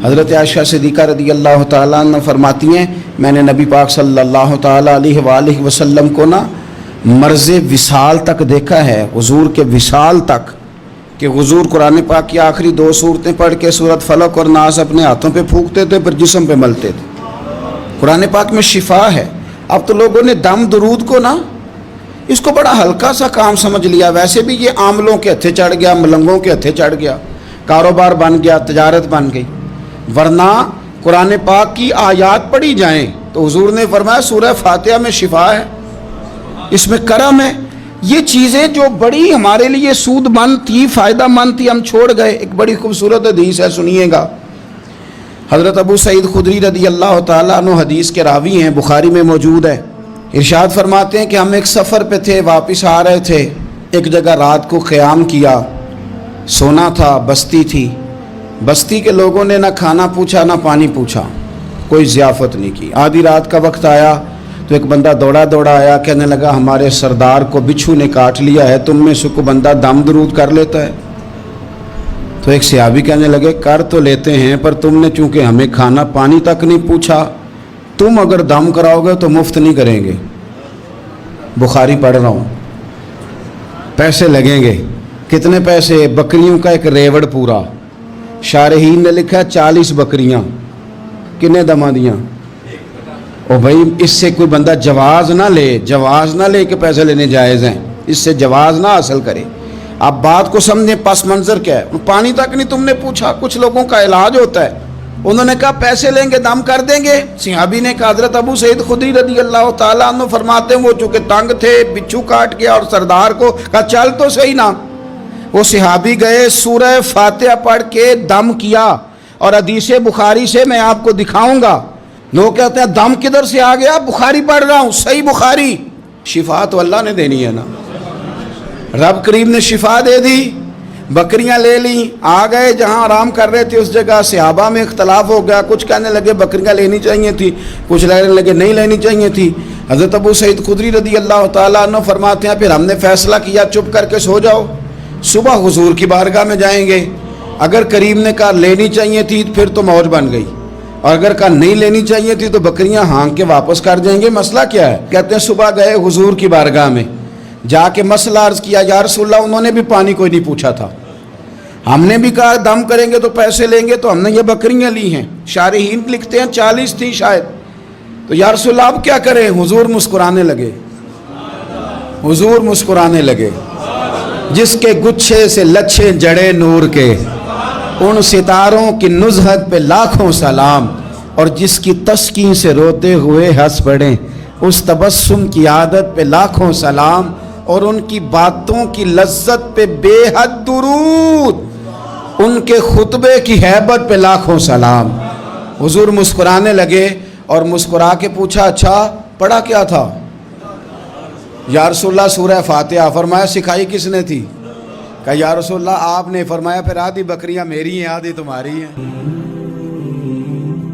حضرت عائشہ صدیقہ رضی اللہ تعالیٰ عنہ فرماتی ہیں میں نے نبی پاک صلی اللہ تعالیٰ علیہ وآلہ وسلم کو نا مرض وصال تک دیکھا ہے، حضور کے وصال تک، کہ حضور قرآن پاک کی آخری 2 سورتیں پڑھ کے سورت فلق اور ناس اپنے ہاتھوں پہ پھونکتے تھے، پھر جسم پہ ملتے تھے۔ قرآن پاک میں شفا ہے۔ اب تو لوگوں نے دم درود کو نا اس کو بڑا ہلکا سا کام سمجھ لیا۔ ویسے بھی یہ عاملوں کے ہتھے چڑھ گیا، ملنگوں کے ہتھے چڑھ گیا، کاروبار بن گیا، تجارت بن گئی۔ ورنہ قرآن پاک کی آیات پڑھی جائیں تو حضور نے فرمایا سورہ فاتحہ میں شفا ہے، اس میں کرم ہے۔ یہ چیزیں جو بڑی ہمارے لیے سود مند تھی، فائدہ مند تھی، ہم چھوڑ گئے۔ ایک بڑی خوبصورت حدیث ہے، سنیے گا۔ حضرت ابو سعید خدری رضی اللہ تعالیٰ عنہ حدیث کے راوی ہیں، بخاری میں موجود ہے۔ ارشاد فرماتے ہیں کہ ہم ایک سفر پہ تھے، واپس آ رہے تھے، ایک جگہ رات کو قیام کیا، سونا تھا، بستی تھی۔ بستی کے لوگوں نے نہ کھانا پوچھا نہ پانی پوچھا، کوئی ضیافت نہیں کی۔ آدھی رات کا وقت آیا تو ایک بندہ دوڑا دوڑا آیا، کہنے لگا ہمارے سردار کو بچھو نے کاٹ لیا ہے، تم میں سے کوئی بندہ دم درود کر لیتا ہے؟ تو ایک صحابی کہنے لگے کر تو لیتے ہیں، پر تم نے چونکہ ہمیں کھانا پانی تک نہیں پوچھا، تم اگر دم کراؤ گے تو مفت نہیں کریں گے۔ بخاری پڑھ رہا ہوں، پیسے لگیں گے۔ کتنے پیسے؟ بکریوں کا ایک ریوڑ پورا۔ شارحین نے لکھا 40 بکریاں۔ کنے دما دیاں؟ او بھائی اس سے کوئی بندہ جواز نہ لے کہ پیسے لینے جائز ہیں، اس سے جواز نہ حاصل کرے۔ آپ بات کو سمجھیں، پس منظر کیا ہے؟ پانی تک نہیں تم نے پوچھا۔ کچھ لوگوں کا علاج ہوتا ہے، انہوں نے کہا پیسے لیں گے دم کر دیں گے۔ صحابی نے کہا حضرت ابو سعید خدری رضی اللہ تعالیٰ عنہ فرماتے ہیں وہ چونکہ تنگ تھے، بچھو کاٹ گیا، اور سردار کو کہا چل تو صحیح نا۔ وہ صحابی گئے، سورہ فاتحہ پڑھ کے دم کیا، اور حدیث بخاری سے میں آپ کو دکھاؤں گا۔ لوگ کہتے ہیں دم کدھر سے آ گیا؟ بخاری پڑھ رہا ہوں، صحیح بخاری۔ شفا تو اللہ نے دینی ہے نا، رب کریم نے شفا دے دی۔ بکریاں لے لیں، آ گئے جہاں آرام کر رہے تھے اس جگہ۔ صحابہ میں اختلاف ہو گیا، کچھ کہنے لگے بکریاں لینی چاہیے تھی، کچھ کہنے لگے نہیں لینی چاہیے تھی۔ حضرت ابو سعید خدری رضی اللہ تعالیٰ عنہ فرماتے ہیں پھر ہم نے فیصلہ کیا چپ کر کے سو جاؤ، صبح حضور کی بارگاہ میں جائیں گے۔ اگر کریم نے کہا لینی چاہیے تھی پھر تو موج بن گئی، اور اگر کہا نہیں لینی چاہیے تھی تو بکریاں ہانک کے واپس کر جائیں گے۔ مسئلہ کیا ہے؟ کہتے ہیں صبح گئے حضور کی بارگاہ میں، جا کے مسئلہ عرض کیا، یا رسول اللہ انہوں نے بھی پانی کوئی نہیں پوچھا تھا، ہم نے بھی کہا دم کریں گے تو پیسے لیں گے، تو ہم نے یہ بکریاں لی ہیں۔ شارحین لکھتے ہیں 40 تھی شاید، تو یا رسول اللہ اب کیا کریں؟ حضور مسکرانے لگے، حضور مسکرانے لگے۔ جس کے گچھے سے لچھے جڑے نور کے، ان ستاروں کی نزہت پہ لاکھوں سلام، اور جس کی تسکین سے روتے ہوئے ہنس پڑیں، اس تبسم کی عادت پہ لاکھوں سلام، اور ان کی باتوں کی لذت پہ بے حد درود، ان کے خطبے کی ہیبت پہ لاکھوں سلام۔ حضور مسکرانے لگے، اور مسکرا کے پوچھا اچھا پڑھا کیا تھا؟ یا رسول اللہ سورہ فاتحہ۔ فرمایا سکھائی کس نے تھی؟ کہا یا رسول اللہ آپ نے۔ فرمایا پھر آدھی بکریاں میری ہیں آدھی تمہاری ہیں۔